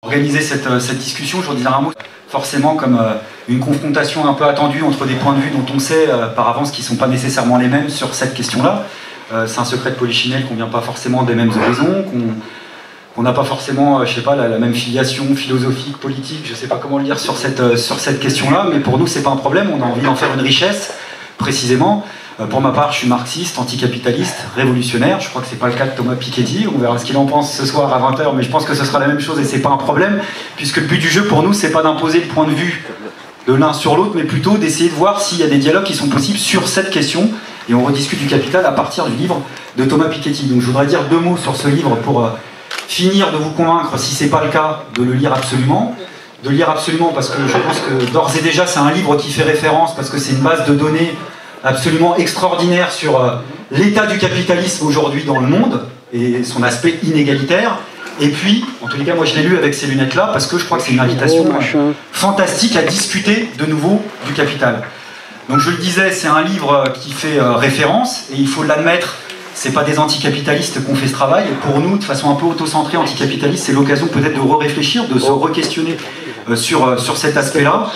Organiser cette discussion, je vous dirais un mot, forcément comme une confrontation un peu attendue entre des points de vue dont on sait par avance qu'ils ne sont pas nécessairement les mêmes sur cette question-là. C'est un secret de polichinelle qu'on ne vient pas forcément des mêmes horizons, qu'on n'a pas forcément, je sais pas, la même filiation philosophique, politique, je ne sais pas comment le dire sur cette question-là, mais pour nous, c'est pas un problème, on a envie d'en faire une richesse, précisément. Pour ma part, je suis marxiste, anticapitaliste, révolutionnaire. Je crois que c'est pas le cas de Thomas Piketty. On verra ce qu'il en pense ce soir à 20 h, mais je pense que ce sera la même chose et c'est pas un problème, puisque le but du jeu pour nous, c'est pas d'imposer le point de vue de l'un sur l'autre, mais plutôt d'essayer de voir s'il y a des dialogues qui sont possibles sur cette question. Et on rediscute du capital à partir du livre de Thomas Piketty. Donc je voudrais dire 2 mots sur ce livre pour finir de vous convaincre, si c'est pas le cas, de le lire absolument. De le lire absolument parce que je pense que d'ores et déjà, c'est un livre qui fait référence, parce que c'est une base de données absolument extraordinaire sur l'état du capitalisme aujourd'hui dans le monde et son aspect inégalitaire. Et puis, en tous les cas, moi je l'ai lu avec ces lunettes-là parce que je crois que c'est une invitation fantastique à discuter de nouveau du capital. Donc je le disais, c'est un livre qui fait référence et il faut l'admettre, c'est pas des anticapitalistes qu'on fait ce travail. Pour nous, de façon un peu auto-centrée, anticapitaliste, c'est l'occasion peut-être de réfléchir, de se re-questionner sur cet aspect-là.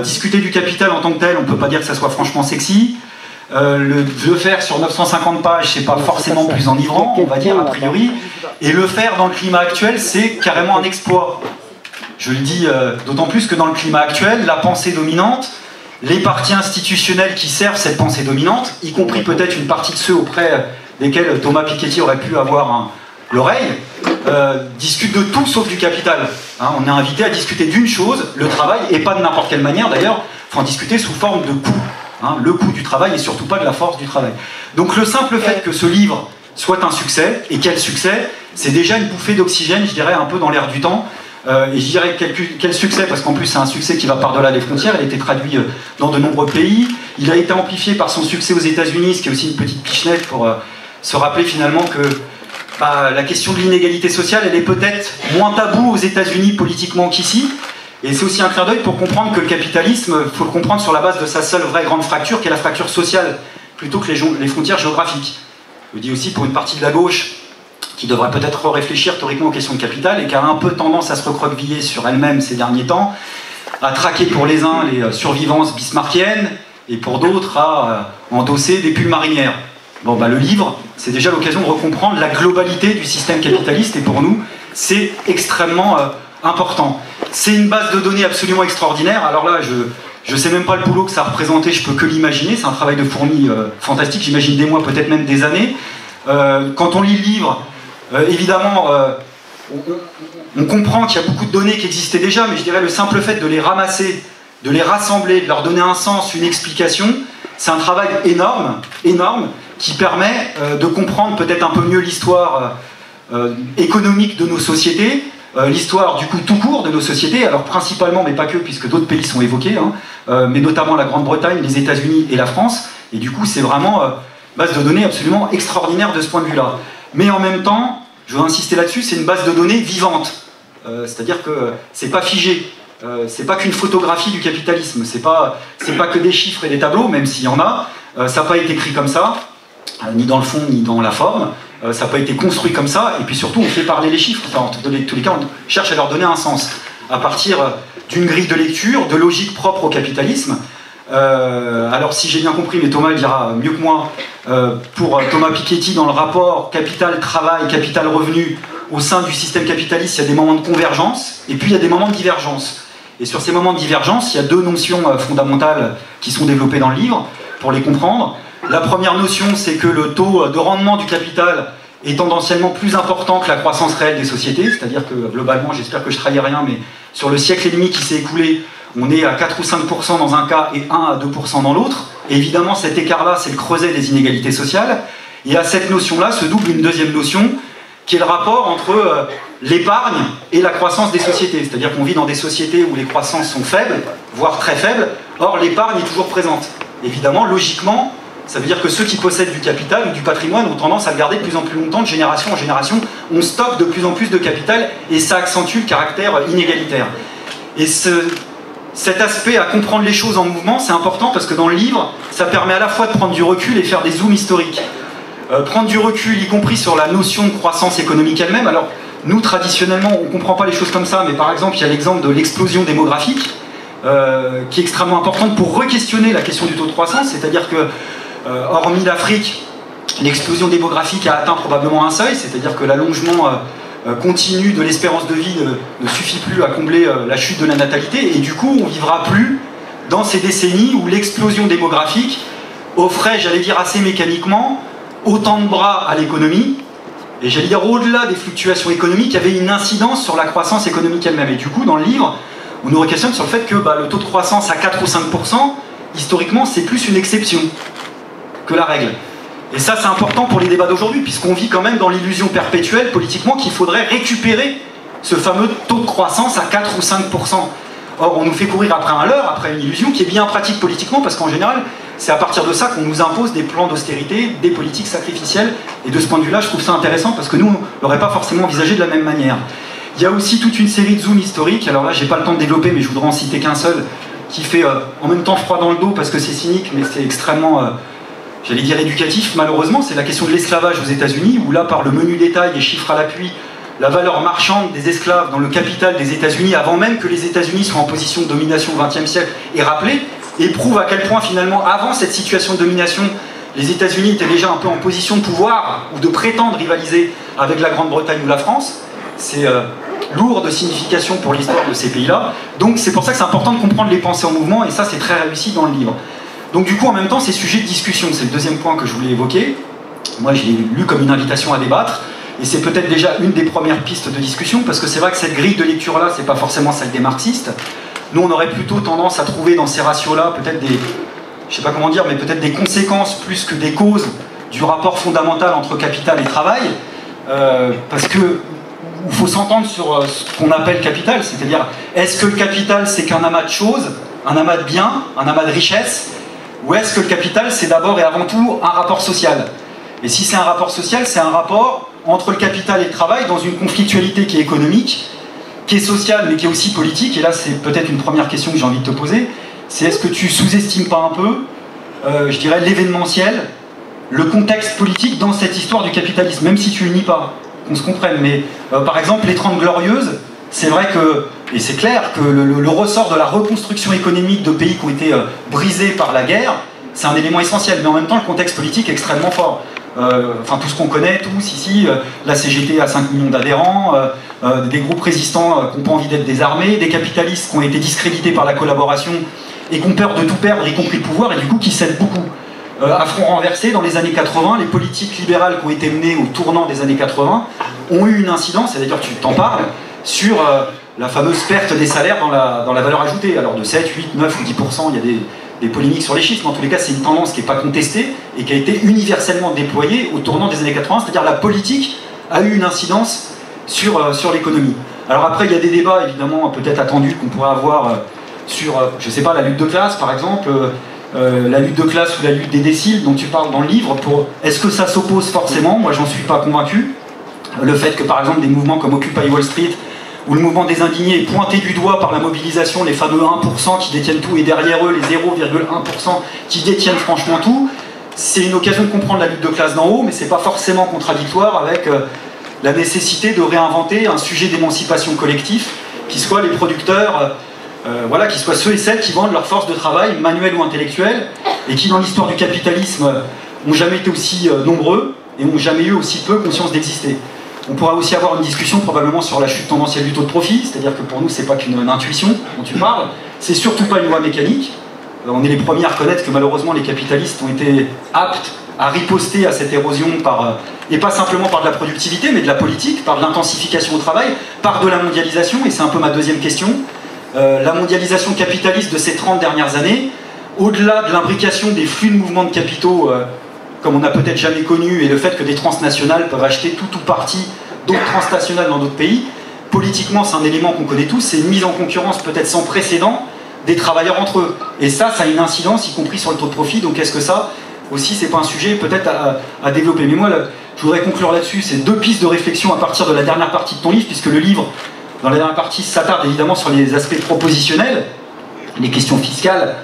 Discuter du capital en tant que tel, on peut pas dire que ça soit franchement sexy. Le faire sur 950 pages, c'est pas forcément plus enivrant, on va dire, a priori. Et le faire dans le climat actuel, c'est carrément un exploit. Je le dis d'autant plus que dans le climat actuel, la pensée dominante, les partis institutionnels qui servent cette pensée dominante, y compris peut-être une partie de ceux auprès desquels Thomas Piketty aurait pu avoir l'oreille, discutent de tout sauf du capital. Hein, on est invité à discuter d'une chose, le travail, et pas de n'importe quelle manière d'ailleurs, il faut en discuter sous forme de coût. Hein, le coût du travail et surtout pas de la force du travail. Donc le simple fait que ce livre soit un succès, et quel succès, c'est déjà une bouffée d'oxygène, je dirais, un peu dans l'air du temps. Et je dirais quel succès, parce qu'en plus c'est un succès qui va par-delà les frontières, il a été traduit dans de nombreux pays, il a été amplifié par son succès aux États-Unis, ce qui est aussi une petite pichenette pour se rappeler finalement que la question de l'inégalité sociale, elle est peut-être moins taboue aux États-Unis politiquement qu'ici. Et c'est aussi un clin d'œil pour comprendre que le capitalisme, il faut le comprendre sur la base de sa seule vraie grande fracture, qui est la fracture sociale, plutôt que les frontières géographiques. Je le dis aussi pour une partie de la gauche, qui devrait peut-être réfléchir théoriquement aux questions de capital, et qui a un peu tendance à se recroqueviller sur elle-même ces derniers temps, à traquer pour les uns les survivances bismarckiennes, et pour d'autres à endosser des pulls marinières. Bon, le livre, c'est déjà l'occasion de recomprendre la globalité du système capitaliste, et pour nous, c'est extrêmement important. C'est une base de données absolument extraordinaire. Alors là, je ne sais même pas le boulot que ça a représenté, je peux que l'imaginer. C'est un travail de fourmi fantastique, j'imagine des mois, peut-être même des années. Quand on lit le livre, évidemment, on comprend qu'il y a beaucoup de données qui existaient déjà, mais je dirais le simple fait de les ramasser, de les rassembler, de leur donner un sens, une explication, c'est un travail énorme, énorme, qui permet de comprendre peut-être un peu mieux l'histoire économique de nos sociétés, l'histoire du coup tout court de nos sociétés, alors principalement, mais pas que, puisque d'autres pays sont évoqués, hein, mais notamment la Grande-Bretagne, les États-Unis et la France, et du coup c'est vraiment base de données absolument extraordinaire de ce point de vue-là. Mais en même temps, je veux insister là-dessus, c'est une base de données vivante, c'est-à-dire que c'est pas figé, c'est pas qu'une photographie du capitalisme, c'est pas que des chiffres et des tableaux, même s'il y en a, ça n'a pas été écrit comme ça, ni dans le fond ni dans la forme. Ça n'a pas été construit comme ça, et puis surtout on fait parler les chiffres. Enfin, en tous les cas, on cherche à leur donner un sens à partir d'une grille de lecture, de logique propre au capitalisme. Alors si j'ai bien compris, mais Thomas le dira mieux que moi, pour Thomas Piketty, dans le rapport capital-travail, capital-revenu, au sein du système capitaliste, il y a des moments de convergence, et puis il y a des moments de divergence. Et sur ces moments de divergence, il y a 2 notions fondamentales qui sont développées dans le livre, pour les comprendre. La première notion, c'est que le taux de rendement du capital est tendanciellement plus important que la croissance réelle des sociétés, c'est-à-dire que globalement, j'espère que je trahis rien, mais sur le siècle et demi qui s'est écoulé, on est à 4 ou 5% dans un cas et 1 à 2% dans l'autre. Et évidemment, cet écart-là, c'est le creuset des inégalités sociales. Et à cette notion-là se double une deuxième notion, qui est le rapport entre l'épargne et la croissance des sociétés. C'est-à-dire qu'on vit dans des sociétés où les croissances sont faibles, voire très faibles, or l'épargne est toujours présente. Évidemment, logiquement, ça veut dire que ceux qui possèdent du capital ou du patrimoine ont tendance à le garder de plus en plus longtemps, de génération en génération. On stocke de plus en plus de capital et ça accentue le caractère inégalitaire. Et cet aspect à comprendre les choses en mouvement, c'est important parce que dans le livre, ça permet à la fois de prendre du recul et faire des zooms historiques. Prendre du recul, y compris sur la notion de croissance économique elle-même. Alors, nous, traditionnellement, on ne comprend pas les choses comme ça, mais par exemple, il y a l'exemple de l'explosion démographique, qui est extrêmement importante pour re-questionner la question du taux de croissance, c'est-à-dire que, hormis l'Afrique, l'explosion démographique a atteint probablement un seuil, c'est-à-dire que l'allongement continu de l'espérance de vie ne suffit plus à combler la chute de la natalité, et du coup, on ne vivra plus dans ces décennies où l'explosion démographique offrait, j'allais dire assez mécaniquement, autant de bras à l'économie, et j'allais dire au-delà des fluctuations économiques, il y avait une incidence sur la croissance économique elle-même. Et du coup, dans le livre, on nous questionne sur le fait que le taux de croissance à 4 ou 5%, historiquement, c'est plus une exception que la règle. Et ça, c'est important pour les débats d'aujourd'hui, puisqu'on vit quand même dans l'illusion perpétuelle, politiquement, qu'il faudrait récupérer ce fameux taux de croissance à 4 ou 5%. Or, on nous fait courir après un leurre, après une illusion qui est bien pratique politiquement, parce qu'en général, c'est à partir de ça qu'on nous impose des plans d'austérité, des politiques sacrificielles. Et de ce point de vue-là, je trouve ça intéressant, parce que nous, on ne l'aurait pas forcément envisagé de la même manière. Il y a aussi toute une série de zooms historiques. Alors là, j'ai pas le temps de développer, mais je voudrais en citer qu'un seul, qui fait en même temps froid dans le dos, parce que c'est cynique, mais c'est extrêmement... j'allais dire éducatif, malheureusement, c'est la question de l'esclavage aux États-Unis, où là, par le menu détail et chiffres à l'appui, la valeur marchande des esclaves dans le capital des États-Unis, avant même que les États-Unis soient en position de domination au XXe siècle, est rappelée, et prouve à quel point, finalement, avant cette situation de domination, les États-Unis étaient déjà un peu en position de pouvoir, ou de prétendre rivaliser avec la Grande-Bretagne ou la France. C'est lourd de signification pour l'histoire de ces pays-là. Donc c'est pour ça que c'est important de comprendre les pensées en mouvement, et ça, c'est très réussi dans le livre. Donc du coup, en même temps, c'est sujet de discussion. C'est le deuxième point que je voulais évoquer. Moi, je l'ai lu comme une invitation à débattre. Et c'est peut-être déjà une des premières pistes de discussion, parce que c'est vrai que cette grille de lecture-là, c'est pas forcément celle des marxistes. Nous, on aurait plutôt tendance à trouver dans ces ratios-là peut-être des... je sais pas comment dire, mais peut-être des conséquences plus que des causes du rapport fondamental entre capital et travail. Parce que il faut s'entendre sur ce qu'on appelle capital, c'est-à-dire, est-ce que le capital, c'est qu'un amas de choses, un amas de biens, un amas de richesses, ou est-ce que le capital, c'est d'abord et avant tout un rapport social? Et si c'est un rapport social, c'est un rapport entre le capital et le travail dans une conflictualité qui est économique, qui est sociale, mais qui est aussi politique. Et là, c'est peut-être une première question que j'ai envie de te poser. C'est est-ce que tu sous-estimes pas un peu, je dirais, l'événementiel, le contexte politique dans cette histoire du capitalisme, même si tu le nies pas, qu'on se comprenne. Mais par exemple, les 30 Glorieuses, c'est vrai que, et c'est clair, que le ressort de la reconstruction économique de pays qui ont été brisés par la guerre, c'est un élément essentiel. Mais en même temps, le contexte politique est extrêmement fort. Enfin, tout ce qu'on connaît, tous ici, la CGT a 5 millions d'adhérents, des groupes résistants qui n'ont pas envie d'être désarmés, des capitalistes qui ont été discrédités par la collaboration et qui ont peur de tout perdre, y compris le pouvoir, et du coup qui cèdent beaucoup. À front renversé, dans les années 80, les politiques libérales qui ont été menées au tournant des années 80 ont eu une incidence, c'est-à-dire tu t'en parles, sur la fameuse perte des salaires dans la valeur ajoutée. Alors de 7, 8, 9 ou 10%, il y a des polémiques sur les chiffres, mais en tous les cas, c'est une tendance qui n'est pas contestée et qui a été universellement déployée au tournant des années 80, c'est-à-dire la politique a eu une incidence sur l'économie. Alors après, il y a des débats, évidemment, peut-être attendus qu'on pourrait avoir sur, je ne sais pas, la lutte de classe, par exemple, la lutte de classe ou la lutte des déciles dont tu parles dans le livre. Est-ce que ça s'oppose forcément? Moi, j'en suis pas convaincu. Le fait que, par exemple, des mouvements comme Occupy Wall Street ou le mouvement des indignés est pointé du doigt par la mobilisation, les fameux 1% qui détiennent tout, et derrière eux, les 0,1% qui détiennent franchement tout, c'est une occasion de comprendre la lutte de classe d'en haut, mais c'est pas forcément contradictoire avec la nécessité de réinventer un sujet d'émancipation collectif qui soit les producteurs, voilà, qui soient ceux et celles qui vendent leur force de travail, manuelle ou intellectuelle, et qui, dans l'histoire du capitalisme, n'ont jamais été aussi nombreux et n'ont jamais eu aussi peu conscience d'exister. On pourra aussi avoir une discussion probablement sur la chute tendancielle du taux de profit, c'est-à-dire que pour nous, c'est pas qu'une intuition dont tu parles, c'est surtout pas une loi mécanique. On est les premiers à reconnaître que malheureusement les capitalistes ont été aptes à riposter à cette érosion et pas simplement par de la productivité, mais de la politique, par de l'intensification au travail, par de la mondialisation, et c'est un peu ma deuxième question. La mondialisation capitaliste de ces 30 dernières années, au-delà de l'imbrication des flux de mouvements de capitaux comme on n'a peut-être jamais connu, et le fait que des transnationales peuvent acheter tout ou partie d'autres transnationales dans d'autres pays, politiquement c'est un élément qu'on connaît tous, c'est une mise en concurrence peut-être sans précédent des travailleurs entre eux. Et ça a une incidence, y compris sur le taux de profit, donc est-ce que ça aussi c'est pas un sujet peut-être à développer? Mais moi, je voudrais conclure là-dessus, c'est deux pistes de réflexion à partir de la dernière partie de ton livre, puisque le livre, dans la dernière partie, s'attarde évidemment sur les aspects propositionnels, les questions fiscales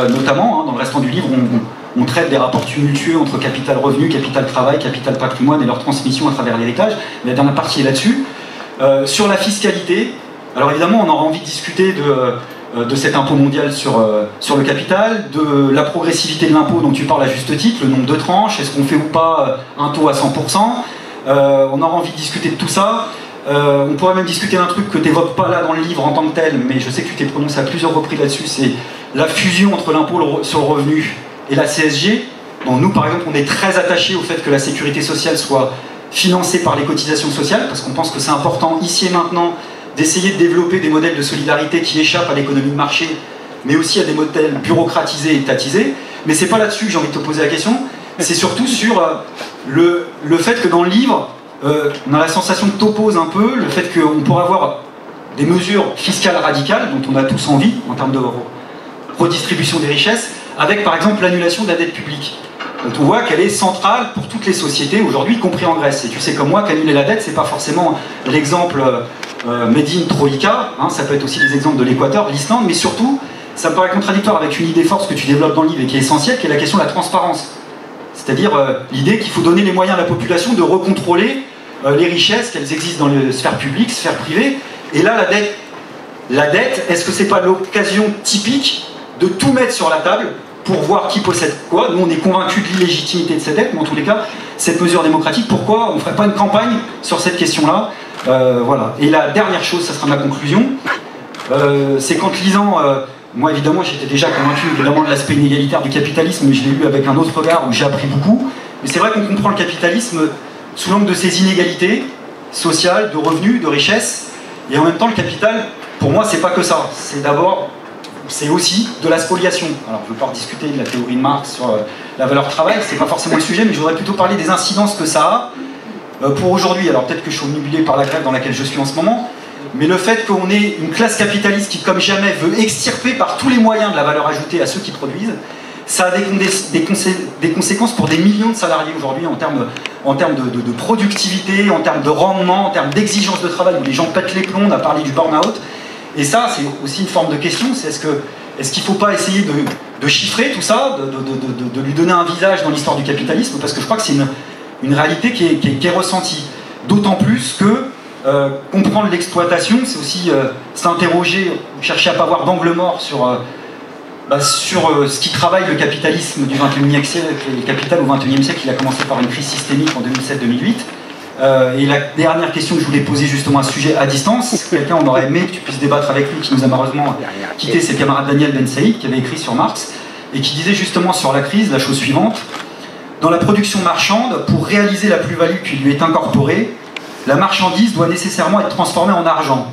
notamment, hein. Dans le restant du livre, on traite des rapports tumultueux entre capital-revenu, capital-travail, capital-patrimoine et leur transmission à travers l'héritage. La dernière partie est là-dessus. Sur la fiscalité, alors évidemment on aura envie de discuter de cet impôt mondial sur le capital, de la progressivité de l'impôt dont tu parles à juste titre, le nombre de tranches, est-ce qu'on fait ou pas un taux à 100%, on aura envie de discuter de tout ça. On pourrait même discuter d'un truc que tu n'évoques pas là dans le livre en tant que tel, mais je sais que tu t'es prononcé à plusieurs reprises là-dessus, c'est la fusion entre l'impôt sur le revenu et la CSG. Donc nous par exemple on est très attachés au fait que la sécurité sociale soit financée par les cotisations sociales, parce qu'on pense que c'est important ici et maintenant d'essayer de développer des modèles de solidarité qui échappent à l'économie de marché, mais aussi à des modèles bureaucratisés et étatisés. Mais c'est pas là-dessus que j'ai envie de te poser la question, c'est surtout sur le fait que dans le livre, on a la sensation que t'opposes un peu le fait qu'on pourrait avoir des mesures fiscales radicales, dont on a tous envie, en termes de redistribution des richesses, avec par exemple l'annulation de la dette publique. Donc on voit qu'elle est centrale pour toutes les sociétés aujourd'hui, y compris en Grèce. Et tu sais comme moi qu'annuler la dette, c'est pas forcément l'exemple made in Troïka, hein, ça peut être aussi des exemples de l'Équateur, de l'Islande, mais surtout, ça me paraît contradictoire avec une idée forte que tu développes dans le livre et qui est essentielle, qui est la question de la transparence. C'est-à-dire l'idée qu'il faut donner les moyens à la population de recontrôler les richesses, qu'elles existent dans les sphères publiques, sphères privées. Et là, la dette, est-ce que c'est pas l'occasion typique de tout mettre sur la table pour voir qui possède quoi? Nous, on est convaincus de l'illégitimité de cette dette, mais en tous les cas, cette mesure démocratique, pourquoi on ne ferait pas une campagne sur cette question-là? Voilà. Et la dernière chose, ça sera ma conclusion, c'est qu'en te lisant, moi évidemment j'étais déjà convaincu évidemment de l'aspect inégalitaire du capitalisme, mais je l'ai lu avec un autre regard où j'ai appris beaucoup. Mais c'est vrai qu'on comprend le capitalisme sous l'angle de ses inégalités sociales, de revenus, de richesses, et en même temps le capital, pour moi c'est pas que ça, c'est aussi de la spoliation. Alors je ne veux pas rediscuter de la théorie de Marx sur la valeur travail, c'est pas forcément le sujet, mais je voudrais plutôt parler des incidences que ça a pour aujourd'hui. Alors peut-être que je suis omnibulé par la grève dans laquelle je suis en ce moment, mais le fait qu'on ait une classe capitaliste qui, comme jamais, veut extirper par tous les moyens de la valeur ajoutée à ceux qui produisent, ça a des conséquences pour des millions de salariés aujourd'hui en termes de productivité, en termes de rendement, en termes d'exigence de travail, où les gens pètent les plombs, on a parlé du burn-out. Et ça, c'est aussi une forme de question, c'est est-ce qu'il ne faut pas essayer de chiffrer tout ça, de lui donner un visage dans l'histoire du capitalisme, parce que je crois que c'est une réalité qui est ressentie. D'autant plus que comprendre l'exploitation, c'est aussi s'interroger, chercher à ne pas avoir d'angle mort sur ce qui travaille le capitalisme du XXIe siècle. Le capital au XXIe siècle, il a commencé par une crise systémique en 2007-2008. Et la dernière question que je voulais poser justement à ce sujet à distance, quelqu'un on aurait aimé que tu puisses débattre avec lui, qui nous a malheureusement quitté, c'est le camarade Daniel Ben Saïd, qui avait écrit sur Marx, et qui disait justement sur la crise la chose suivante: dans la production marchande, pour réaliser la plus-value qui lui est incorporée, la marchandise doit nécessairement être transformée en argent,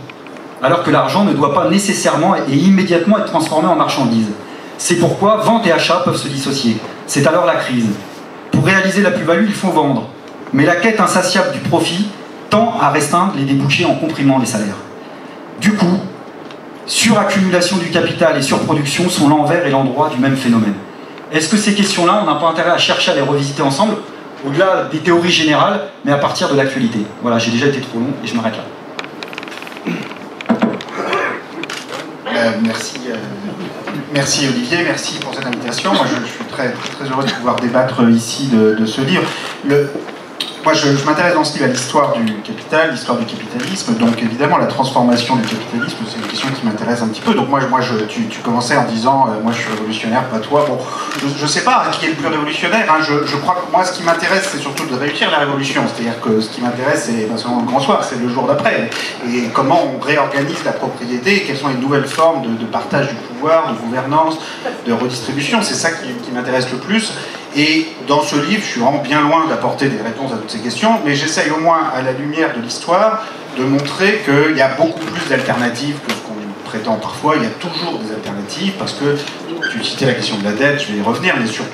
alors que l'argent ne doit pas nécessairement et immédiatement être transformé en marchandise. C'est pourquoi vente et achat peuvent se dissocier. C'est alors la crise. Pour réaliser la plus-value, il faut vendre. Mais la quête insatiable du profit tend à restreindre les débouchés en comprimant les salaires. Du coup, suraccumulation du capital et surproduction sont l'envers et l'endroit du même phénomène. Est-ce que ces questions-là, on n'a pas intérêt à chercher à les revisiter ensemble, au-delà des théories générales, mais à partir de l'actualité? Voilà, j'ai déjà été trop long et je m'arrête là. Merci Olivier, merci pour cette invitation. Moi je suis très heureux de pouvoir débattre ici de ce livre. Moi je m'intéresse dans ce livre à l'histoire du capital, l'histoire du capitalisme, donc évidemment la transformation du capitalisme, c'est une question qui m'intéresse un petit peu. Donc tu commençais en disant moi je suis révolutionnaire, pas toi. Bon, je sais pas qui est le plus révolutionnaire, hein. Je crois que moi ce qui m'intéresse c'est surtout de réussir la révolution, c'est-à-dire que ce qui m'intéresse c'est pas seulement le grand soir, c'est le jour d'après, et comment on réorganise la propriété, et quelles sont les nouvelles formes de partage du pouvoir, de gouvernance, de redistribution, c'est ça qui m'intéresse le plus. Et dans ce livre, je suis vraiment bien loin d'apporter des réponses à toutes ces questions, mais j'essaye au moins, à la lumière de l'histoire, de montrer qu'il y a beaucoup plus d'alternatives que ce qu'on prétend parfois. Il y a toujours des alternatives, parce que tu citais la question de la dette, je vais y revenir, mais sur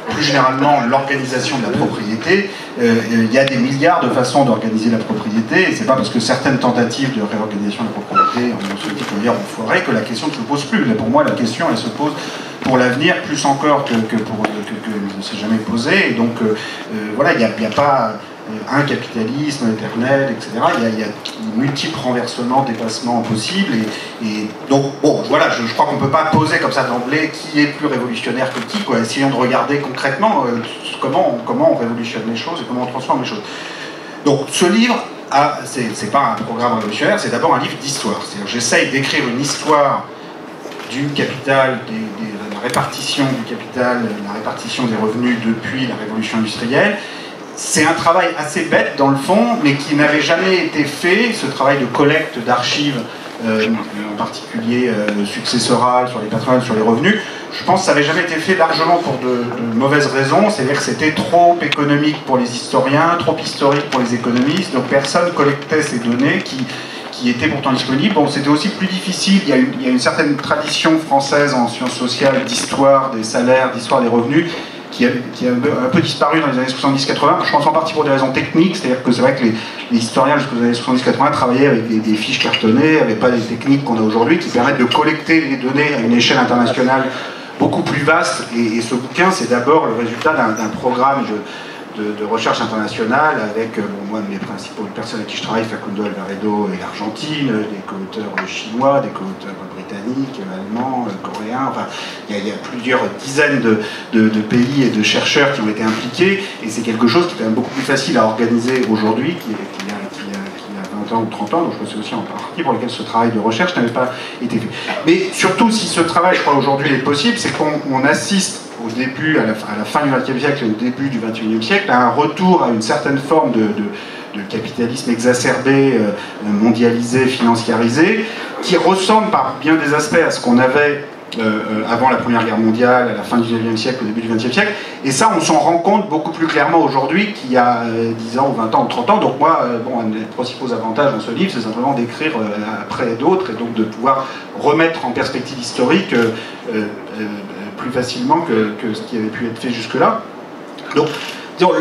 plus généralement l'organisation de la propriété, il y a des milliards de façons d'organiser la propriété, et c'est pas parce que certaines tentatives de réorganisation de la propriété ont foiré que la question ne se pose plus. Pour moi, la question, elle se pose pour l'avenir, plus encore que ne s'est jamais posé. Et donc, voilà, il n'y a pas un capitalisme éternel, etc. Il y a multiples renversements, dépassements possibles. Et donc, bon, voilà, je crois qu'on ne peut pas poser comme ça d'emblée qui est plus révolutionnaire que qui, quoi. Essayons de regarder concrètement comment on révolutionne les choses et comment on transforme les choses. Donc, ce livre, c'est pas un programme révolutionnaire, c'est d'abord un livre d'histoire. C'est-à-dire j'essaye d'écrire une histoire du capital, de la répartition du capital, la répartition des revenus depuis la révolution industrielle. C'est un travail assez bête dans le fond, mais qui n'avait jamais été fait, ce travail de collecte d'archives, en particulier successoral, sur les patrimoines, sur les revenus. Je pense que ça n'avait jamais été fait largement pour de mauvaises raisons, c'est-à-dire que c'était trop économique pour les historiens, trop historique pour les économistes, donc personne collectait ces données qui étaient pourtant disponibles. Bon, c'était aussi plus difficile, il y a une certaine tradition française en sciences sociales d'histoire des salaires, d'histoire des revenus, qui a un peu disparu dans les années 70-80, je pense en partie pour des raisons techniques, c'est-à-dire que c'est vrai que les historiens jusqu'aux années 70-80 travaillaient avec des fiches cartonnées, n'avaient pas les techniques qu'on a aujourd'hui qui permettent de collecter les données à une échelle internationale beaucoup plus vaste, et ce bouquin c'est d'abord le résultat d'un programme de recherche internationale avec, moi, mes principaux personnes avec qui je travaille, Facundo Alvaredo et l'Argentine, des co-auteurs chinois, des co-auteurs britanniques, allemands, coréens, enfin, il y a plusieurs dizaines de pays et de chercheurs qui ont été impliqués, et c'est quelque chose qui est quand même beaucoup plus facile à organiser aujourd'hui qu'il y a 20 ans ou 30 ans, donc je pense que c'est aussi en partie pour lequel ce travail de recherche n'avait pas été fait. Mais surtout, si ce travail, je crois, aujourd'hui est possible, c'est qu'on assiste au début, à la fin du XXe siècle et au début du XXIe siècle, à un retour à une certaine forme de capitalisme exacerbé, mondialisé, financiarisé, qui ressemble par bien des aspects à ce qu'on avait avant la Première Guerre mondiale, à la fin du XIXe siècle, au début du XXe siècle. Et ça, on s'en rend compte beaucoup plus clairement aujourd'hui qu'il y a 10 ans, ou 20 ans, ou 30 ans. Donc moi, un des principaux avantages dans ce livre, c'est simplement d'écrire après d'autres, et donc de pouvoir remettre en perspective historique plus facilement que ce qui avait pu être fait jusque-là. Donc, disons,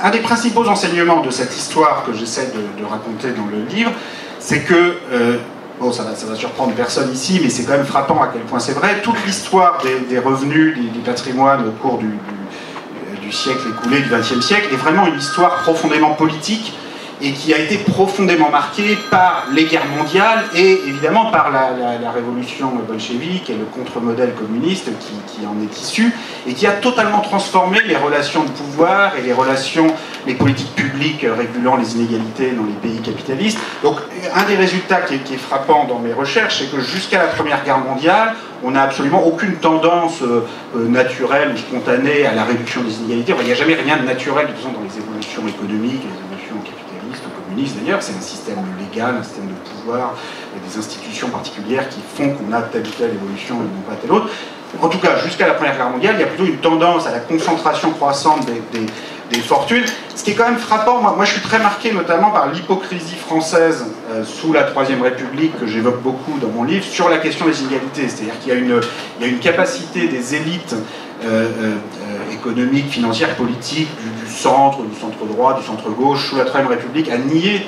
un des principaux enseignements de cette histoire que j'essaie de raconter dans le livre, c'est que, bon, ça va surprendre personne ici, mais c'est quand même frappant à quel point c'est vrai, toute l'histoire des revenus, du patrimoine au cours du siècle écoulé, du XXe siècle, est vraiment une histoire profondément politique, et qui a été profondément marquée par les guerres mondiales et évidemment par la révolution bolchevique et le contre-modèle communiste qui en est issu, et qui a totalement transformé les relations de pouvoir et les politiques publiques régulant les inégalités dans les pays capitalistes. Donc un des résultats qui est frappant dans mes recherches, c'est que jusqu'à la Première Guerre mondiale, on n'a absolument aucune tendance naturelle ou spontanée à la réduction des inégalités. Il n'y a jamais rien de naturel, de toute façon, dans les évolutions économiques, les évolutions capitalistes, communistes d'ailleurs, c'est un système légal, un système de pouvoir, et des institutions particulières qui font qu'on a telle ou telle évolution et non pas telle autre. En tout cas, jusqu'à la Première Guerre mondiale, il y a plutôt une tendance à la concentration croissante des fortunes. Ce qui est quand même frappant, moi je suis très marqué notamment par l'hypocrisie française sous la Troisième République, que j'évoque beaucoup dans mon livre, sur la question des inégalités. C'est-à-dire qu'il y a une capacité des élites économiques, financières, politiques, du centre, du centre-droit, du centre-gauche, sous la Troisième République, à nier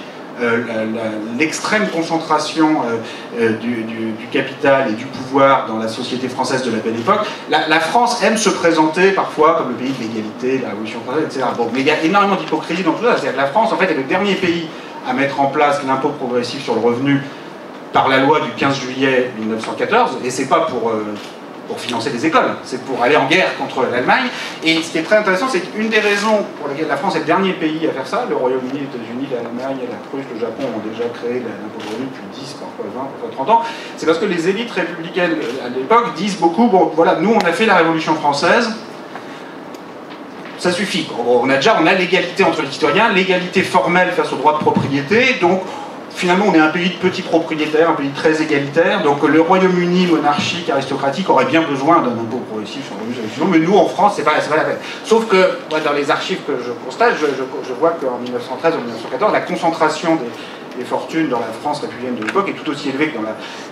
l'extrême concentration du capital et du pouvoir dans la société française de la Belle Époque. La France aime se présenter parfois comme le pays de l'égalité, de la Révolution française, etc. Bon, mais il y a énormément d'hypocrisie dans tout ça. C'est-à-dire que la France, en fait, est le dernier pays à mettre en place l'impôt progressif sur le revenu par la loi du 15 juillet 1914, et c'est pas pour financer des écoles, c'est pour aller en guerre contre l'Allemagne. Et ce qui est très intéressant, c'est qu'une des raisons pour lesquelles la France est le dernier pays à faire ça, le Royaume-Uni, les États-Unis, l'Allemagne, la Prusse, le Japon ont déjà créé l'impôt de revenu depuis 10, parfois 20, parfois 30 ans, c'est parce que les élites républicaines à l'époque disent beaucoup, bon voilà, nous on a fait la Révolution française, ça suffit. On a l'égalité entre les citoyens, l'égalité formelle face au droit de propriété, donc finalement, on est un pays de petits propriétaires, un pays très égalitaire, donc le Royaume-Uni monarchique, aristocratique, aurait bien besoin d'un impôt progressif sur le revenu sur mais nous, en France, c'est pas la peine. Sauf que, moi, dans les archives que je constate, je vois qu'en 1913 ou 1914, la concentration des fortunes dans la France républicaine de l'époque est tout aussi élevée que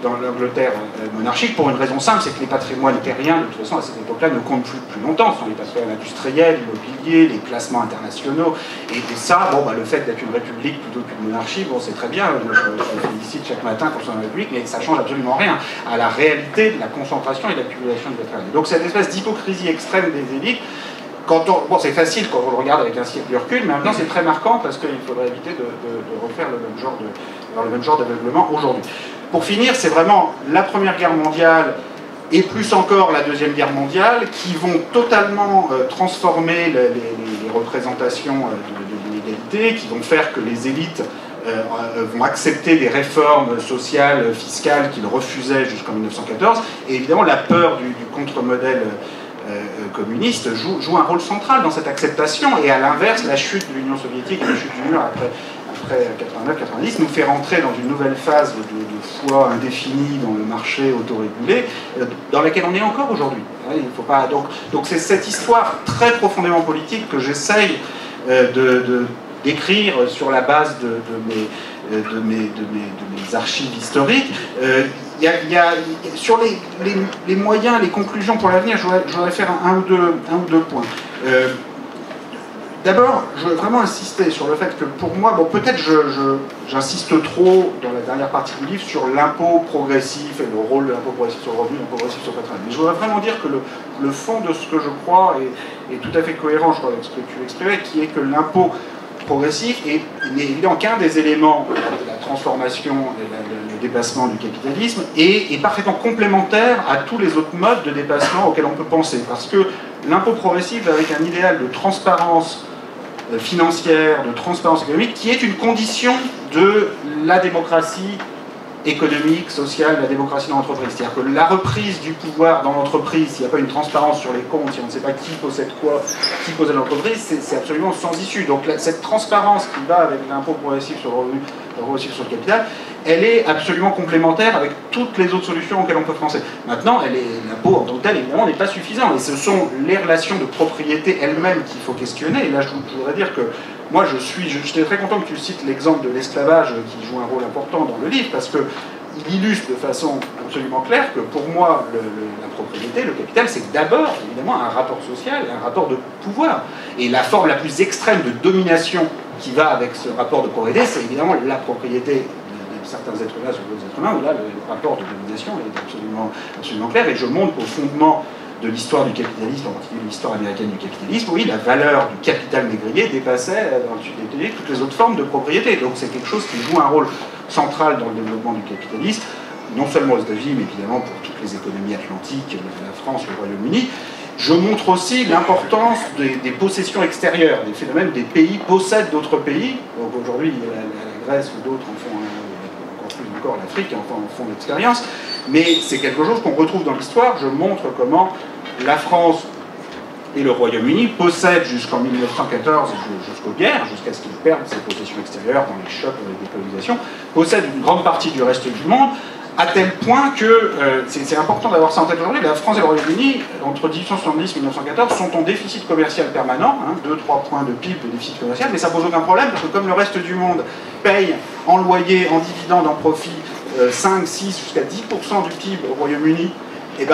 dans l'Angleterre monarchique, pour une raison simple, c'est que les patrimoines terriens, de toute façon, à cette époque-là, ne comptent plus longtemps. Ce sont les patrimoines industriels, immobiliers, les placements internationaux, et ça, bon, le fait d'être une république plutôt qu'une monarchie, bon, c'est très bien, je félicite chaque matin qu'on soit une république, mais ça change absolument rien à la réalité de la concentration et de l'accumulation de patrimoine. Donc cette espèce d'hypocrisie extrême des élites, bon, c'est facile quand on le regarde avec un siècle de recul, mais en même temps c'est très marquant parce qu'il faudrait éviter de refaire le même genre d'aveuglement aujourd'hui. Pour finir, c'est vraiment la Première Guerre mondiale et plus encore la Deuxième Guerre mondiale qui vont totalement transformer les représentations de l'inégalité, qui vont faire que les élites vont accepter des réformes sociales, fiscales qu'ils refusaient jusqu'en 1914. Et évidemment, la peur du contre-modèle communiste joue un rôle central dans cette acceptation. Et à l'inverse, la chute de l'Union soviétique, la chute du mur après 89-90, nous fait rentrer dans une nouvelle phase de foi indéfinie dans le marché autorégulé, dans laquelle on est encore aujourd'hui. Il faut pas... Donc c'est cette histoire très profondément politique que j'essaye d'écrire sur la base de mes archives historiques. Sur les moyens, les conclusions pour l'avenir, je voudrais faire un ou deux points. D'abord, je veux vraiment insister sur le fait que pour moi, bon, peut-être j'insiste trop dans la dernière partie du livre sur l'impôt progressif et le rôle de l'impôt progressif sur le revenu, l'impôt progressif sur le patrimoine. Mais je voudrais vraiment dire que le fond de ce que je crois est tout à fait cohérent, je crois, avec ce que tu exprimais, qui est que l'impôt progressif est évidemment qu'un des éléments de la transformation et le dépassement du capitalisme est parfaitement complémentaire à tous les autres modes de dépassement auxquels on peut penser. Parce que l'impôt progressif, avec un idéal de transparence financière, de transparence économique, qui est une condition de la démocratie économique, sociale, la démocratie dans l'entreprise. C'est-à-dire que la reprise du pouvoir dans l'entreprise, s'il n'y a pas une transparence sur les comptes, si on ne sait pas qui possède quoi, qui possède l'entreprise, c'est absolument sans issue. Donc cette transparence qui va avec l'impôt progressif sur le revenu, progressif sur le capital, elle est absolument complémentaire avec toutes les autres solutions auxquelles on peut penser. Maintenant, l'impôt en tant que tel, évidemment, n'est pas suffisant. Et ce sont les relations de propriété elles-mêmes qu'il faut questionner. Et là, je voudrais dire que moi, j'étais très content que tu cites l'exemple de l'esclavage qui joue un rôle important dans le livre, parce qu'il illustre de façon absolument claire que pour moi, la propriété, le capital, c'est d'abord, évidemment, un rapport social, un rapport de pouvoir. Et la forme la plus extrême de domination qui va avec ce rapport de propriété, c'est évidemment la propriété de certains êtres humains sur d'autres êtres humains, où là, le rapport de domination est absolument clair. Et je montre qu'au fondement de l'histoire du capitalisme, en particulier l'histoire américaine du capitalisme, oui, la valeur du capital négrier dépassait dans le sud des États-Unis toutes les autres formes de propriété. Donc c'est quelque chose qui joue un rôle central dans le développement du capitalisme, non seulement aux États-Unis, mais évidemment pour toutes les économies atlantiques, la France, le Royaume-Uni. Je montre aussi l'importance des possessions extérieures, des phénomènes des pays possèdent d'autres pays. Donc aujourd'hui, la Grèce ou d'autres en font encore plus encore, l'Afrique en font l'expérience. Mais c'est quelque chose qu'on retrouve dans l'histoire. Je montre comment la France et le Royaume-Uni possèdent jusqu'en 1914, jusqu'aux guerres, jusqu'à ce qu'ils perdent ces possessions extérieures dans les chocs, dans les décolonisations, possèdent une grande partie du reste du monde, à tel point que, c'est important d'avoir ça en tête aujourd'hui, la France et le Royaume-Uni, entre 1870 et 1914, sont en déficit commercial permanent, 2-3 points de PIB de déficit commercial, mais ça pose aucun problème, parce que comme le reste du monde paye en loyer, en dividendes, en profit, 5, 6, jusqu'à 10% du PIB au Royaume-Uni, et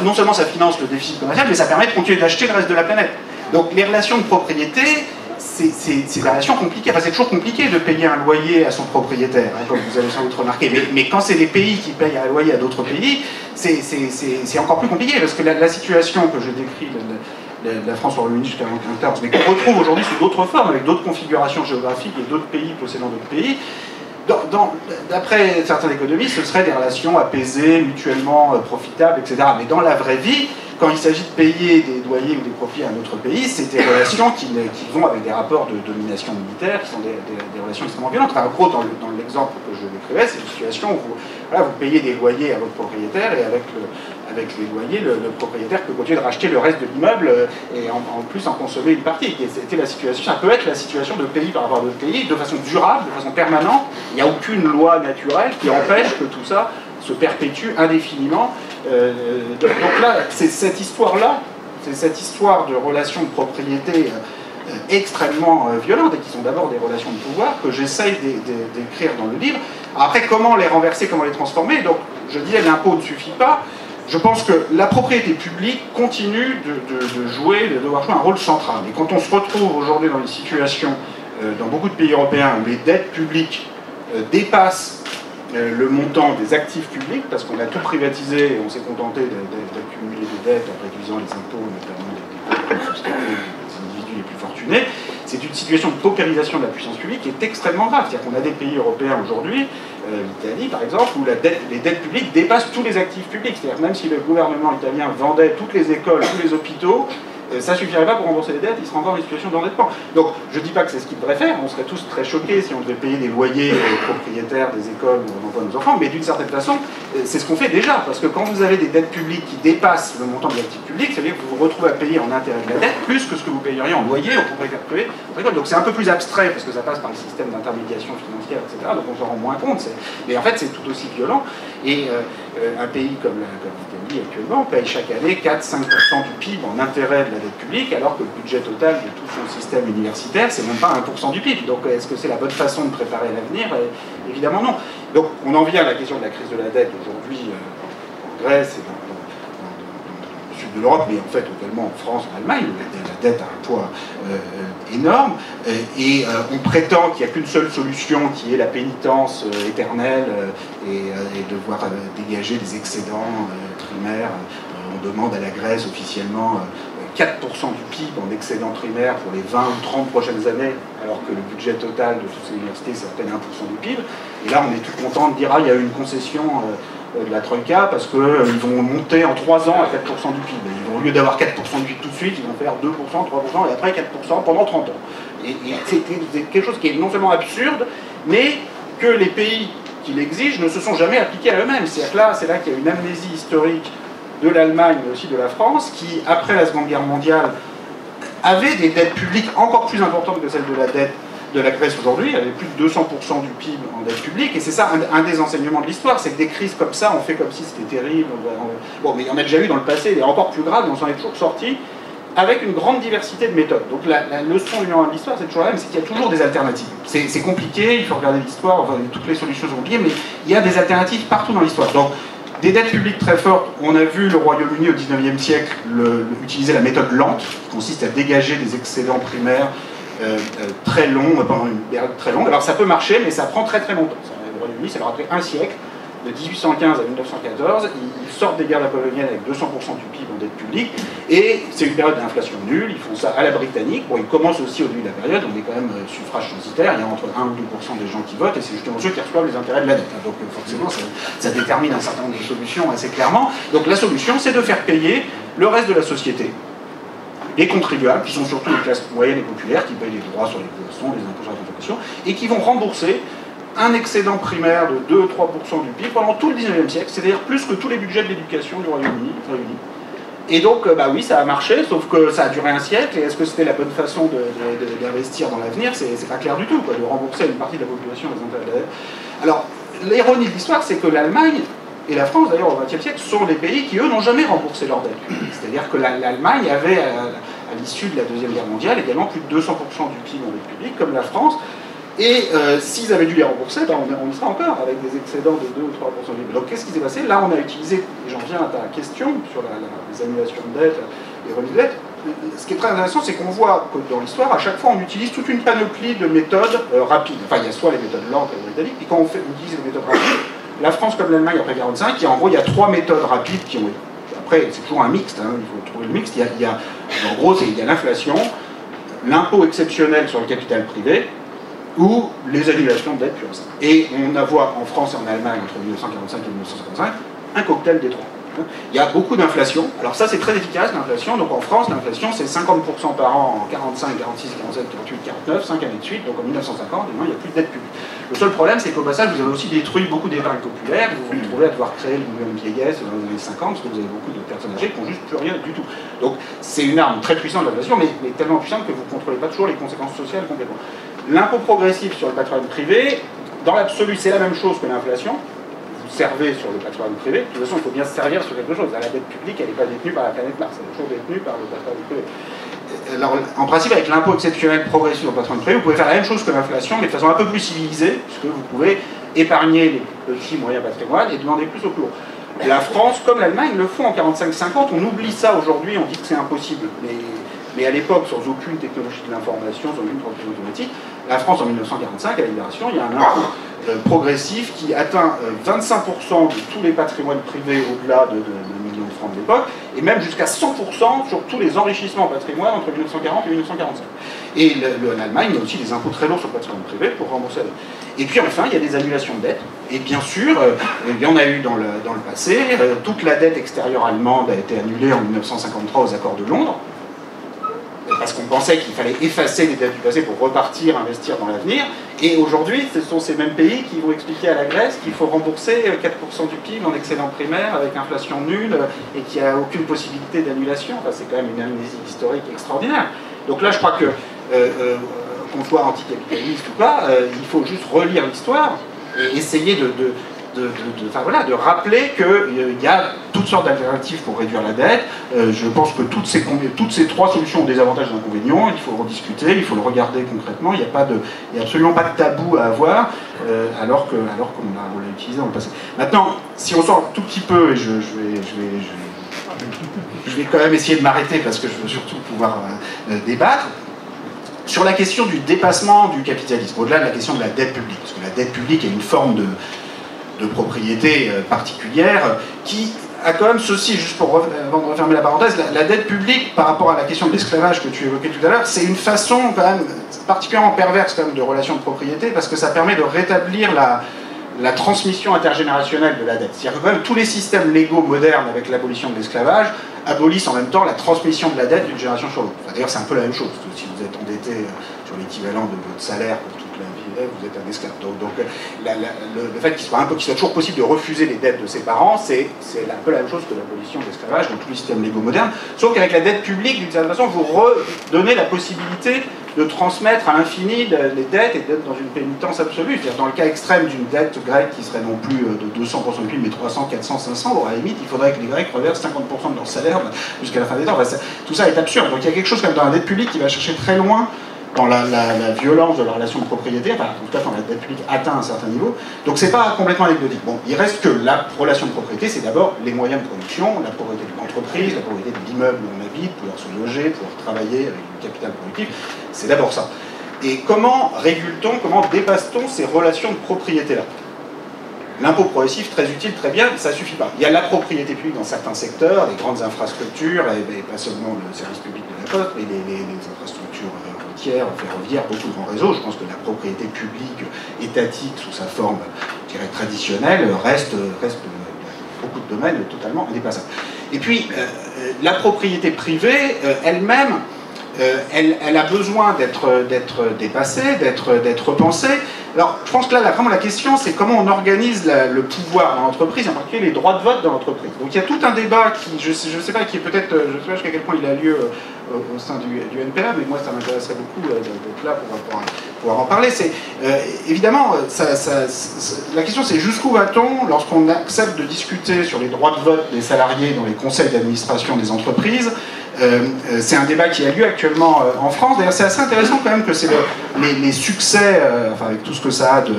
non seulement ça finance le déficit commercial, mais ça permet de continuer d'acheter le reste de la planète. Donc les relations de propriété, c'est des relations compliquées. Enfin, c'est toujours compliqué de payer un loyer à son propriétaire, comme vous avez sans doute remarqué. Mais quand c'est des pays qui payent un loyer à d'autres pays, c'est encore plus compliqué, parce que la situation que je décris de la France au Royaume-Uni jusqu'à 1914, mais qu'on retrouve aujourd'hui sous d'autres formes, avec d'autres configurations géographiques et d'autres pays possédant d'autres pays, d'après certains économistes, ce seraient des relations apaisées, mutuellement profitables, etc. Mais dans la vraie vie, quand il s'agit de payer des loyers ou des profits à un autre pays, c'est des relations qui vont avec des rapports de domination militaire, qui sont des relations extrêmement violentes. Enfin, en gros, dans l'exemple que je décrivais, c'est une situation où vous payez des loyers à votre propriétaire, et avec les loyers, le propriétaire peut continuer de racheter le reste de l'immeuble et en plus en consommer une partie. Et c'était la situation, ça peut être la situation de pays par rapport à d'autres pays, de façon durable, de façon permanente. Il n'y a aucune loi naturelle qui empêche que tout ça se perpétue indéfiniment. Donc là, c'est cette histoire-là, c'est cette histoire de relations de propriété extrêmement violentes, et qui sont d'abord des relations de pouvoir, que j'essaye d'écrire dans le livre. Après, comment les renverser, comment les transformer? Donc, je disais, l'impôt ne suffit pas. Je pense que la propriété publique continue de devoir jouer un rôle central. Et quand on se retrouve aujourd'hui dans une situation, dans beaucoup de pays européens, où les dettes publiques dépassent le montant des actifs publics, parce qu'on a tout privatisé et on s'est contenté d'accumuler des dettes en réduisant les impôts, notamment des individus les plus fortunés, c'est une situation de paupérisation de la puissance publique qui est extrêmement grave. C'est-à-dire qu'on a des pays européens aujourd'hui, l'Italie par exemple, où les dettes publiques dépassent tous les actifs publics. C'est-à-dire même si le gouvernement italien vendait toutes les écoles, tous les hôpitaux, ça suffirait pas pour rembourser les dettes, il serait encore dans une situation d'endettement. Donc je ne dis pas que c'est ce qu'il devrait faire, on serait tous très choqués si on devait payer des loyers aux propriétaires des écoles où on envoie nos enfants, mais d'une certaine façon, c'est ce qu'on fait déjà, parce que quand vous avez des dettes publiques qui dépassent le montant de l'actif public, ça veut dire que vous vous retrouvez à payer en intérêt de la dette plus que ce que vous payeriez en loyer aux propriétaires privés. Donc c'est un peu plus abstrait, parce que ça passe par le système d'intermédiation financière, etc., donc on s'en rend moins compte, mais en fait c'est tout aussi violent, et un pays comme l'Italie actuellement paye chaque année 4-5% du PIB en intérêt de la dette publique, alors que le budget total de tout son système universitaire, c'est même pas 1% du PIB. Donc est-ce que c'est la bonne façon de préparer l'avenir? Évidemment non. Donc on en vient à la question de la crise de la dette aujourd'hui en Grèce et dans le sud de l'Europe, mais en fait également en France, en Allemagne, où la dette a un poids énorme, et on prétend qu'il n'y a qu'une seule solution qui est la pénitence éternelle et devoir dégager des excédents primaires. On demande à la Grèce officiellement 4% du PIB en excédent primaire pour les 20 ou 30 prochaines années, alors que le budget total de toutes ces universités, c'est à peine 1% du PIB. Et là, on est tout content de dire « Ah, il y a eu une concession de la Troïka parce qu'ils vont monter en 3 ans à 4% du PIB. Ils vont, au lieu d'avoir 4% du PIB tout de suite, ils vont faire 2%, 3% et après 4% pendant 30 ans. » Et c'est quelque chose qui est non seulement absurde, mais que les pays qui l'exigent ne se sont jamais appliqués à eux-mêmes. C'est là qu'il y a une amnésie historique de l'Allemagne, mais aussi de la France, qui, après la Seconde Guerre mondiale, avait des dettes publiques encore plus importantes que celles de la dette de la Grèce aujourd'hui. Il y avait plus de 200% du PIB en dette publique, et c'est ça un des enseignements de l'histoire, c'est que des crises comme ça, on fait comme si c'était terrible. Bon, mais il y en a déjà eu dans le passé, et encore plus grave, mais on s'en est toujours sorti, avec une grande diversité de méthodes. Donc la leçon numéro 1 de l'histoire, c'est toujours la même, c'est qu'il y a toujours des alternatives. C'est compliqué, il faut regarder l'histoire, enfin, toutes les solutions sont oubliées, mais il y a des alternatives partout dans l'histoire. Donc, des dettes publiques très fortes, on a vu le Royaume-Uni au XIXe siècle utiliser la méthode lente, qui consiste à dégager des excédents primaires très longs, pendant une période très longue. Alors ça peut marcher, mais ça prend très très longtemps. Le Royaume-Uni, ça leur a pris un siècle, de 1815 à 1914, ils sortent des guerres napoléoniennes avec 200% du PIB en dette publique, et c'est une période d'inflation nulle, ils font ça à la britannique. Bon, ils commencent aussi au début de la période, on est quand même suffrage censitaire, il y a entre 1 ou 2% des gens qui votent, et c'est justement ceux qui reçoivent les intérêts de la dette. Donc forcément, ça détermine un certain nombre de solutions assez clairement. Donc la solution, c'est de faire payer le reste de la société, les contribuables, qui sont surtout les classes moyennes et populaires, qui payent les droits sur les boissons, les impôts sur la consommation, et qui vont rembourser un excédent primaire de 2-3% du PIB pendant tout le 19e siècle, c'est-à-dire plus que tous les budgets de l'éducation du Royaume-Uni. Et donc, bah oui, ça a marché, sauf que ça a duré un siècle, et est-ce que c'était la bonne façon d'investir dans l'avenir? C'est pas clair du tout, quoi, de rembourser à une partie de la population les intérêts de la dette. Alors, l'ironie de l'histoire, c'est que l'Allemagne, et la France d'ailleurs au XXe siècle, sont les pays qui, eux, n'ont jamais remboursé leur dette. C'est-à-dire que l'Allemagne avait, à l'issue de la Deuxième Guerre mondiale, également plus de 200% du PIB en dette publique, comme la France. Et s'ils avaient dû les rembourser, ben on y sera encore, avec des excédents de 2 ou 3% du PIB. Donc qu'est-ce qui s'est passé? Là, on a utilisé, et j'en viens à ta question sur les annulations de dette, les remises de dette. Ce qui est très intéressant, c'est qu'on voit que dans l'histoire, à chaque fois, on utilise toute une panoplie de méthodes rapides. Enfin, il y a soit les méthodes lentes et britanniques, puis quand on utilise les méthodes rapides, la France comme l'Allemagne après 1945, en gros, il y a 3 méthodes rapides qui ont été. Après, c'est toujours un mixte, hein, il faut trouver le mixte. En gros, il y a l'inflation, l'impôt exceptionnel sur le capital privé, ou les annulations de dette pure et simple. Et on a voit en France et en Allemagne, entre 1945 et 1955, un cocktail des trois. Il y a beaucoup d'inflation. Alors ça, c'est très efficace, l'inflation. Donc en France, l'inflation, c'est 50% par an en 45, 46, 47, 48, 49, 5 années de suite. Donc en 1950, il n'y a plus de dette publique. Le seul problème, c'est qu'au passage, vous avez aussi détruit beaucoup d'épargne populaire. Vous vous retrouvez à devoir créer une nouvelle vieillesse dans les années 50, parce que vous avez beaucoup de personnes âgées qui n'ont juste plus rien du tout. Donc c'est une arme très puissante, l'inflation, mais tellement puissante que vous ne contrôlez pas toujours les conséquences sociales complètement. L'impôt progressif sur le patrimoine privé, dans l'absolu, c'est la même chose que l'inflation. Vous servez sur le patrimoine privé. De toute façon, il faut bien se servir sur quelque chose. La dette publique, elle n'est pas détenue par la planète Mars, elle est toujours détenue par le patrimoine privé. Alors, en principe, avec l'impôt exceptionnel progressif sur le patrimoine privé, vous pouvez faire la même chose que l'inflation, mais de façon un peu plus civilisée, puisque vous pouvez épargner les petits moyens patrimoines et demander plus aux plus hauts. La France, comme l'Allemagne, le font en 45-50. On oublie ça aujourd'hui, on dit que c'est impossible. Mais à l'époque, sans aucune technologie de l'information, sans aucune transmission automatique, la France, en 1945, à la Libération, il y a un impôt progressif qui atteint 25% de tous les patrimoines privés au-delà de 1 million de francs de l'époque, et même jusqu'à 100% sur tous les enrichissements en patrimoine entre 1940 et 1945. Et l'Allemagne a aussi des impôts très lourds sur le patrimoine privé pour rembourser la dette. Et puis enfin, il y a des annulations de dette. Et bien sûr, il y en a eu dans le passé. Toute la dette extérieure allemande a été annulée en 1953 aux accords de Londres. parce qu'on pensait qu'il fallait effacer les dettes du passé pour repartir, investir dans l'avenir. Et aujourd'hui, ce sont ces mêmes pays qui vont expliquer à la Grèce qu'il faut rembourser 4% du PIB en excédent primaire avec inflation nulle et qu'il n'y a aucune possibilité d'annulation. Enfin, c'est quand même une amnésie historique extraordinaire. Donc là, je crois que, qu'on soit anticapitaliste ou pas, il faut juste relire l'histoire et essayer de rappeler qu'il y a toutes sortes d'alternatives pour réduire la dette. Je pense que toutes ces trois solutions ont des avantages et des inconvénients. Il faut rediscuter, il faut le regarder concrètement. Il n'y a absolument pas de tabou à avoir, alors qu'on l'a utilisé dans le passé. Maintenant, si on sort un tout petit peu, et je vais quand même essayer de m'arrêter parce que je veux surtout pouvoir débattre, sur la question du dépassement du capitalisme, au-delà de la question de la dette publique, parce que la dette publique est une forme de propriété particulière qui a quand même ceci, juste pour avant de refermer la parenthèse, la dette publique par rapport à la question de l'esclavage que tu évoquais tout à l'heure, c'est une façon quand même particulièrement perverse quand même de relation de propriété parce que ça permet de rétablir la transmission intergénérationnelle de la dette. C'est-à-dire que quand même tous les systèmes légaux modernes avec l'abolition de l'esclavage abolissent en même temps la transmission de la dette d'une génération sur l'autre. Enfin, d'ailleurs, c'est un peu la même chose, parce que si vous êtes endetté sur l'équivalent de votre salaire pour toute la vie, vous êtes un esclave. Donc le fait qu'il soit toujours possible de refuser les dettes de ses parents, c'est un peu la même chose que l'abolition de l'esclavage dans tous les systèmes légaux modernes, sauf qu'avec la dette publique, d'une certaine façon, vous redonnez la possibilité de transmettre à l'infini les dettes et d'être dans une pénitence absolue. C'est-à-dire dans le cas extrême d'une dette grecque qui serait non plus de 200% du PIB, mais 300, 400, 500, bon, à la limite, il faudrait que les Grecs reversent 50% de leur salaire jusqu'à la fin des temps. Enfin, tout ça est absurde. Donc il y a quelque chose comme dans la dette publique qui va chercher très loin dans la violence de la relation de propriété, enfin, en tout cas quand la dette publique atteint un certain niveau. Donc c'est pas complètement anecdotique. Bon, il reste que la relation de propriété, c'est d'abord les moyens de production, la propriété de l'entreprise, la propriété de l'immeuble où on habite, pouvoir se loger, pouvoir travailler avec du capital productif. C'est d'abord ça. Et comment régule-t-on, comment dépasse-t-on ces relations de propriété-là? L'impôt progressif, très utile, très bien, ça ne suffit pas. Il y a la propriété publique dans certains secteurs, les grandes infrastructures, et pas seulement le service public de la poste, mais les infrastructures routières, ferroviaires, beaucoup de grands réseaux. Je pense que la propriété publique étatique, sous sa forme, je dirais, traditionnelle, reste dans beaucoup de domaines totalement indépassable. Et puis, la propriété privée, elle-même, elle a besoin d'être dépassée, d'être repensée. Alors, je pense que là, vraiment, la question, c'est comment on organise le pouvoir dans l'entreprise, en particulier les droits de vote dans l'entreprise. Donc, il y a tout un débat qui, je ne sais pas, qui est peut-être, je ne sais pas jusqu'à quel point il a lieu au sein du NPA, mais moi, ça m'intéresserait beaucoup d'être là pour pouvoir en parler. Évidemment, la question, c'est jusqu'où va-t-on lorsqu'on accepte de discuter sur les droits de vote des salariés dans les conseils d'administration des entreprises. C'est un débat qui a lieu actuellement en France. D'ailleurs, c'est assez intéressant quand même que c'est les succès, enfin avec tout ce que ça a de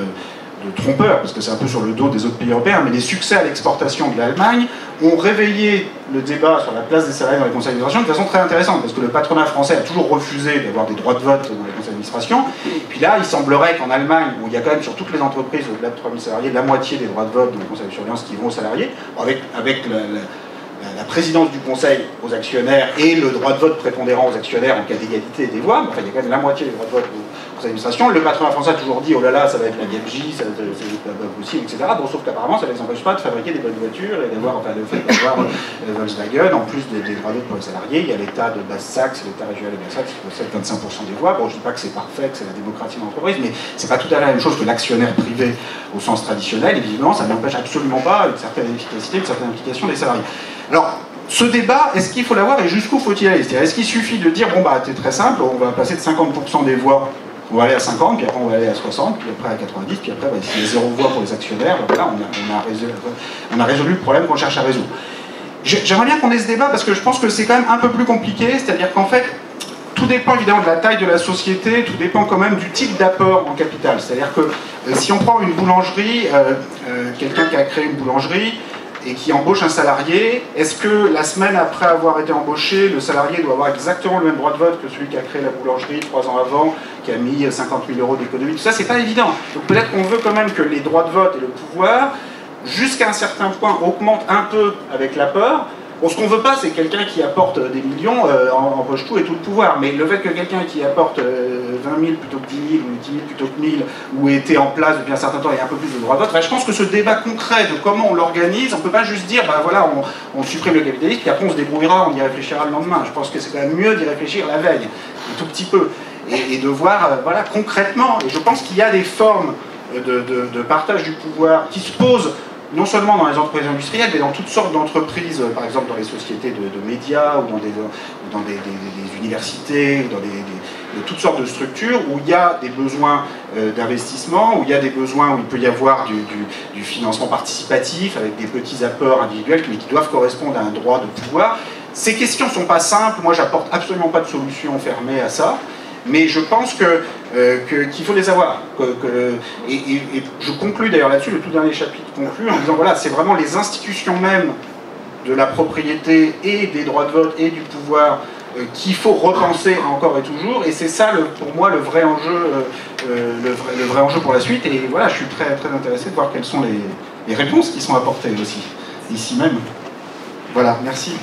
trompeur, parce que c'est un peu sur le dos des autres pays européens, mais les succès à l'exportation de l'Allemagne ont réveillé le débat sur la place des salariés dans les conseils d'administration de façon très intéressante, parce que le patronat français a toujours refusé d'avoir des droits de vote dans les conseils d'administration. Puis là, il semblerait qu'en Allemagne, où il y a quand même sur toutes les entreprises au-delà de 3000 salariés, la moitié des droits de vote dans les conseils de surveillance qui vont aux salariés, avec la présidence du conseil aux actionnaires et le droit de vote prépondérant aux actionnaires en cas d'égalité des voix, enfin il y a quand même la moitié des droits de vote aux conseils d'administration. Le patronat français a toujours dit oh là là, ça va être la gabegie, c'est pas possible, etc. Bon, sauf qu'apparemment ça ne les empêche pas de fabriquer des bonnes voitures et d'avoir, enfin le fait d'avoir Volkswagen, en plus des droits de vote pour les salariés, il y a l'État de Basse-Saxe, l'État régional de Basse-Saxe qui possède 25% des voix. Bon, je ne dis pas que c'est parfait, que c'est la démocratie de l'entreprise, mais c'est pas tout à fait la même chose que l'actionnaire privé au sens traditionnel, et visiblement ça n'empêche absolument pas une certaine efficacité, une certaine implication des salariés. Alors, ce débat, est-ce qu'il faut l'avoir et jusqu'où faut-il aller? C'est-à-dire, est-ce qu'il suffit de dire, bon bah c'est très simple, on va passer de 50% des voix, on va aller à 50, puis après on va aller à 60, puis après à 90, puis après, bah, s'il y a 0 voix pour les actionnaires, bah, voilà, on a résolu le problème qu'on cherche à résoudre. J'aimerais bien qu'on ait ce débat parce que je pense que c'est quand même un peu plus compliqué, c'est-à-dire qu'en fait, tout dépend évidemment de la taille de la société, tout dépend quand même du type d'apport en capital. C'est-à-dire que si on prend une boulangerie, quelqu'un qui a créé une boulangerie, et qui embauche un salarié, est-ce que la semaine après avoir été embauché, le salarié doit avoir exactement le même droit de vote que celui qui a créé la boulangerie 3 ans avant, qui a mis 50 000 € d'économie? Tout ça, c'est pas évident. Donc peut-être qu'on veut quand même que les droits de vote et le pouvoir, jusqu'à un certain point, augmentent un peu avec l'apport, Bon, ce qu'on veut pas, c'est quelqu'un qui apporte des millions, empoche tout et tout le pouvoir. Mais le fait que quelqu'un qui apporte 20 000 plutôt que 10 000, ou 10 000 plutôt que 1000, ou était en place depuis un certain temps et un peu plus de droits de vote, je pense que ce débat concret de comment on l'organise, on peut pas juste dire, bah voilà, on supprime le capitalisme, puis après on se débrouillera, on y réfléchira le lendemain. Je pense que c'est quand même mieux d'y réfléchir la veille, un tout petit peu, et de voir, voilà, concrètement. Et je pense qu'il y a des formes de partage du pouvoir qui se posent non seulement dans les entreprises industrielles, mais dans toutes sortes d'entreprises, par exemple dans les sociétés de médias, ou dans des universités, ou dans de toutes sortes de structures, où il y a des besoins d'investissement, où il y a des besoins où il peut y avoir du financement participatif, avec des petits apports individuels, mais qui doivent correspondre à un droit de pouvoir. Ces questions ne sont pas simples, moi j'apporte absolument pas de solution fermée à ça, mais je pense qu'il faut les avoir. Et je conclus d'ailleurs là-dessus, le tout dernier chapitre conclut en disant, voilà, c'est vraiment les institutions mêmes de la propriété et des droits de vote et du pouvoir qu'il faut repenser encore et toujours, et c'est ça pour moi le vrai enjeu, le vrai enjeu pour la suite. Et voilà, je suis très, très intéressé de voir quelles sont les réponses qui sont apportées aussi, ici même. Voilà, merci.